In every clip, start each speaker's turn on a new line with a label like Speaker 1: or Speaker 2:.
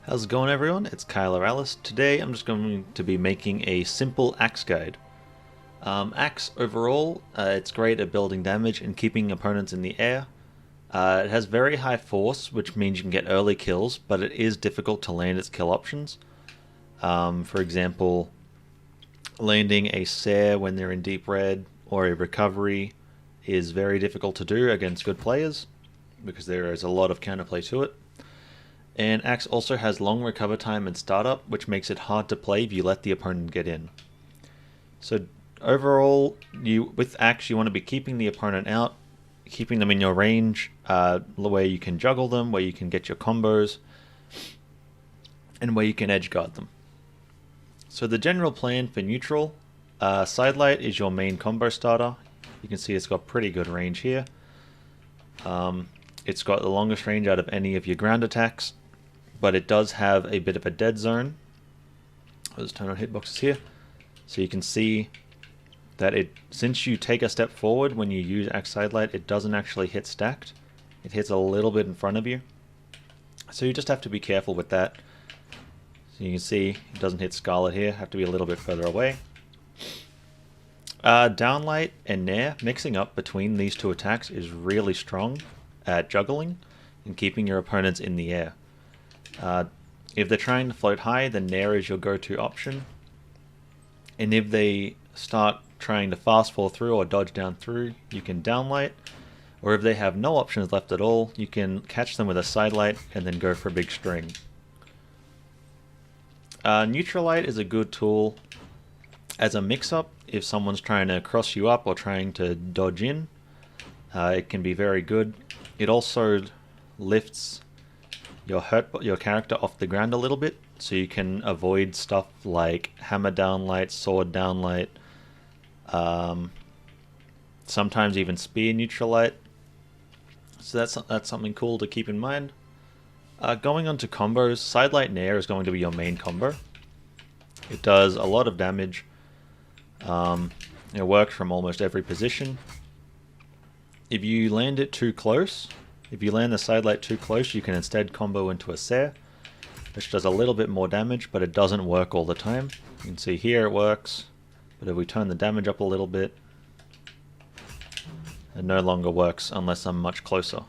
Speaker 1: How's it going, everyone? It's Kylar. Today I'm just going to be making a simple axe guide. Axe overall, it's great at building damage and keeping opponents in the air. It has very high force, which means you can get early kills, but it is difficult to land its kill options. For example, landing a Sare when they're in deep red or a recovery is very difficult to do against good players because there is a lot of counterplay to it. And Axe also has long recover time and startup, which makes it hard to play if you let the opponent get in. So overall, with Axe you want to be keeping the opponent out, keeping them in your range, where you can juggle them, where you can get your combos, and where you can edge guard them. So the general plan for neutral, Sidelight is your main combo starter. You can see it's got pretty good range here. It's got the longest range out of any of your ground attacks, but it does have a bit of a dead zone. Let's turn on hitboxes here. So you can see that since you take a step forward when you use Axe Sidelight, it doesn't actually hit stacked. It hits a little bit in front of you. So you just have to be careful with that. So you can see it doesn't hit Scarlet here, have to be a little bit further away. Downlight and Nair, mixing up between these two attacks is really strong at juggling and keeping your opponents in the air. If they're trying to float high, then Nair is your go-to option. And if they start trying to fast fall through or dodge down through, you can downlight. Or if they have no options left at all, you can catch them with a sidelight and then go for a big string. Neutralite is a good tool as a mix-up if someone's trying to cross you up or trying to dodge in. It can be very good. It also lifts your character off the ground a little bit, so you can avoid stuff like hammer downlight, sword downlight, sometimes even spear neutralite. So that's something cool to keep in mind. Going on to combos, Sidelight Nair is going to be your main combo. It does a lot of damage. It works from almost every position. If you land it too close, if you land the Sidelight too close, you can instead combo into a Sare, which does a little bit more damage, but it doesn't work all the time. You can see here it works, but if we turn the damage up a little bit, it no longer works unless I'm much closer.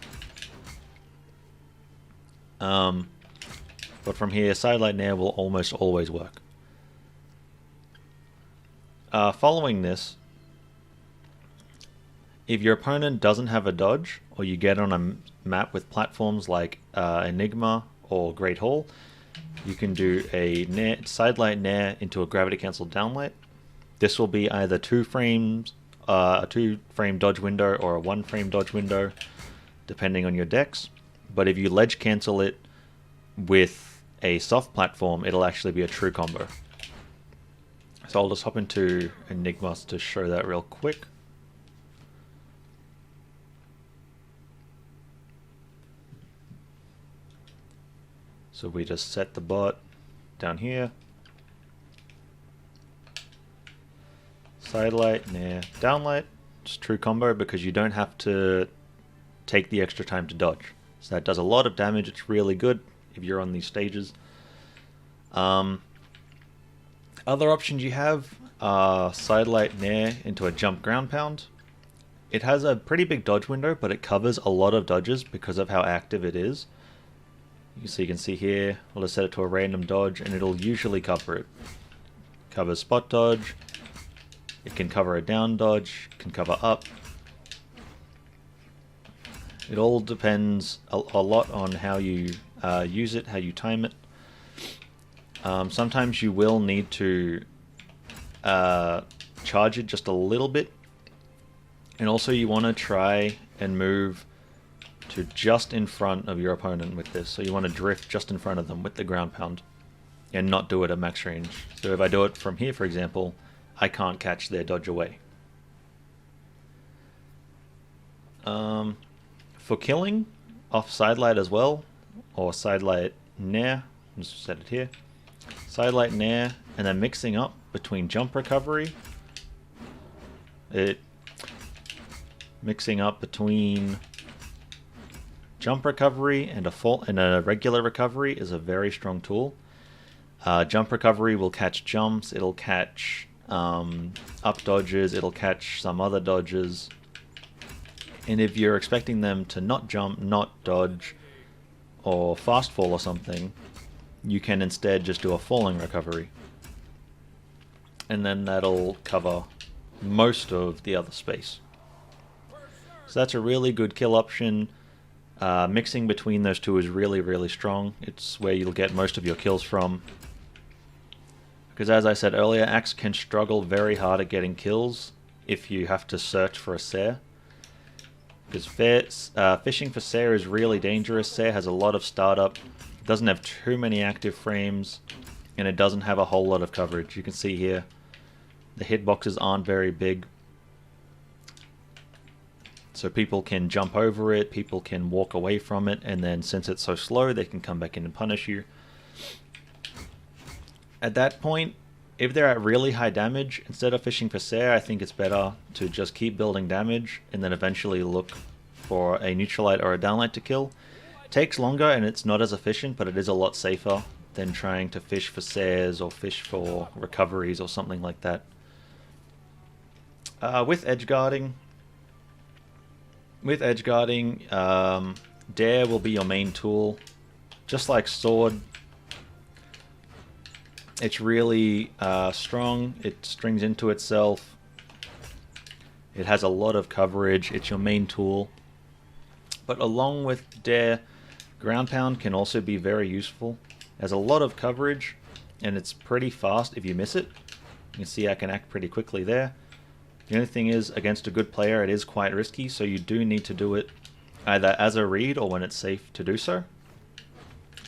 Speaker 1: But from here, Sidelight Nair will almost always work. Following this, if your opponent doesn't have a dodge, or you get on a map with platforms like Enigma or Great Hall, you can do a Sidelight Nair into a gravity cancel downlight. This will be either a 2-frame dodge window or a 1-frame dodge window, depending on your decks. But if you ledge cancel it with a soft platform, it'll actually be a true combo. So I'll just hop into Enigma to show that real quick. So we just set the bot down here. Sidelight, Nair, downlight. Just true combo because you don't have to take the extra time to dodge. So that does a lot of damage. It's really good if you're on these stages. Other options you have are Sidelight Nair into a jump ground pound. It has a pretty big dodge window, but it covers a lot of dodges because of how active it is. So you can see here, I'll just set it to a random dodge and it'll usually cover it. Covers spot dodge, it can cover a down dodge, it can cover up. It all depends a lot on how you use it, how you time it. Sometimes you will need to charge it just a little bit. And also you want to try and move to just in front of your opponent with this. So you want to drift just in front of them with the ground pound and not do it at max range. So if I do it from here, for example, I can't catch their dodge away. For killing off Sidelight as well, or Sidelight Nair, just set it here. Sidelight Nair, and then mixing up between jump recovery, mixing up between jump recovery and a regular recovery is a very strong tool. Jump recovery will catch jumps, it'll catch up dodges, it'll catch some other dodges. And if you're expecting them to not jump, not dodge, or fast fall or something, you can instead just do a falling recovery. And then that'll cover most of the other space. So that's a really good kill option. Mixing between those two is really, really strong. It's where you'll get most of your kills from. Because as I said earlier, Axe can struggle very hard at getting kills if you have to search for a Sare. Because fishing for Sare is really dangerous. Sare has a lot of startup, doesn't have too many active frames, and it doesn't have a whole lot of coverage. You can see here, the hitboxes aren't very big. So people can jump over it, people can walk away from it, and then since it's so slow, they can come back in and punish you. At that point, if they're at really high damage, instead of fishing for Sare, I think it's better to just keep building damage and then eventually look for a Neutralite or a Downlight to kill. It takes longer and it's not as efficient, but it is a lot safer than trying to fish for Sares or fish for recoveries or something like that. With edgeguarding, Dare will be your main tool. Just like Sword, it's really strong, it strings into itself, it has a lot of coverage, it's your main tool. But along with Dare, Ground Pound can also be very useful. It has a lot of coverage, and it's pretty fast if you miss it. You can see I can act pretty quickly there. The only thing is, against a good player, it is quite risky, so you do need to do it either as a read or when it's safe to do so.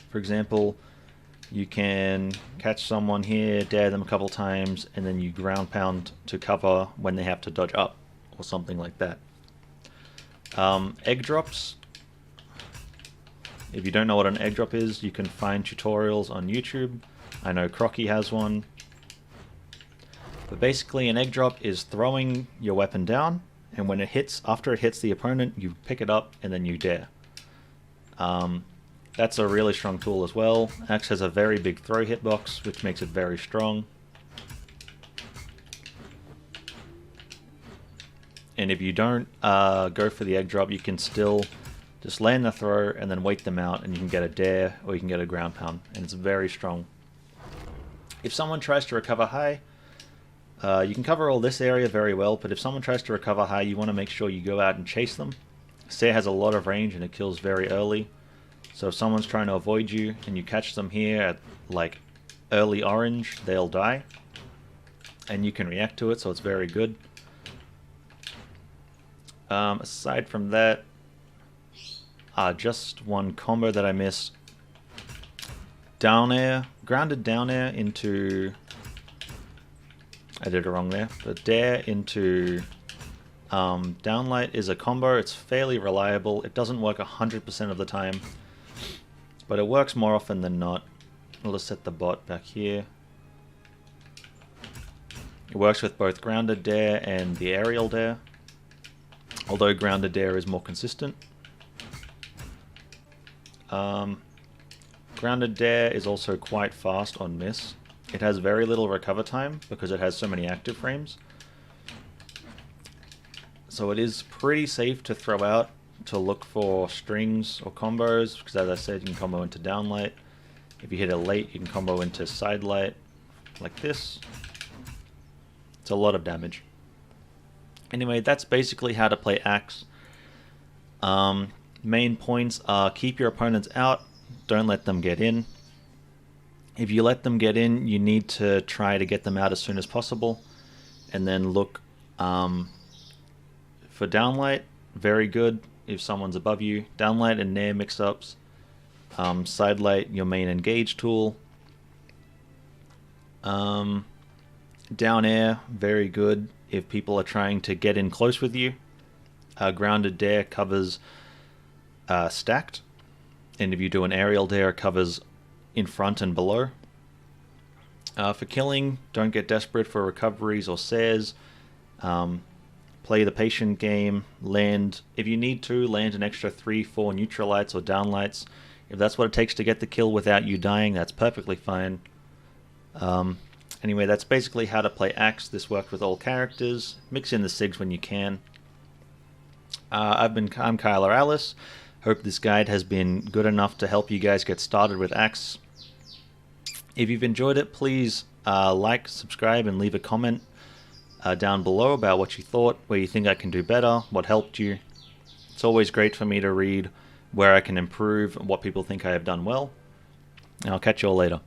Speaker 1: For example, you can catch someone here, dare them a couple times, and then you ground pound to cover when they have to dodge up, or something like that. Egg drops. If you don't know what an egg drop is, you can find tutorials on YouTube. I know Crocky has one. But basically an egg drop is throwing your weapon down, and when it hits, after it hits the opponent, you pick it up and then you dare. That's a really strong tool as well. Axe has a very big throw hitbox, which makes it very strong. And if you don't go for the egg drop, you can still just land the throw and then wait them out, and you can get a dare or you can get a ground pound, and it's very strong. If someone tries to recover high, you can cover all this area very well, but if someone tries to recover high, you want to make sure you go out and chase them. Sare has a lot of range and it kills very early. So if someone's trying to avoid you and you catch them here at like early orange, they'll die. And you can react to it, so it's very good. Aside from that, just one combo that I missed. Down air, grounded down air into... I did it wrong there, but dare into downlight is a combo. It's fairly reliable. It doesn't work 100% of the time, but it works more often than not. I'll just set the bot back here. It works with both grounded dare and the aerial dare, although grounded dare is more consistent. Grounded dare is also quite fast on miss. It has very little recover time because it has so many active frames. So it is pretty safe to throw out to look for strings or combos, because as I said, you can combo into downlight. If you hit it late, you can combo into side light like this. It's a lot of damage. Anyway, that's basically how to play Axe. Main points are keep your opponents out, don't let them get in. If you let them get in, you need to try to get them out as soon as possible, and then look for downlight. Very good if someone's above you. Downlight and nair mix-ups. Side light, your main engage tool. Down air, very good if people are trying to get in close with you. Grounded dare covers stacked, and if you do an aerial dare, it covers in front and below. For killing, don't get desperate for recoveries or sares. play the patient game, land, if you need to, land an extra 3-4 neutral lights or downlights. If that's what it takes to get the kill without you dying, that's perfectly fine. Anyway, that's basically how to play Axe. This worked with all characters. Mix in the SIGs when you can. I'm Kylar Alice. Hope this guide has been good enough to help you guys get started with Axe. If you've enjoyed it, please like, subscribe, and leave a comment down below about what you thought, where you think I can do better, what helped you. It's always great for me to read where I can improve and what people think I have done well. And I'll catch you all later.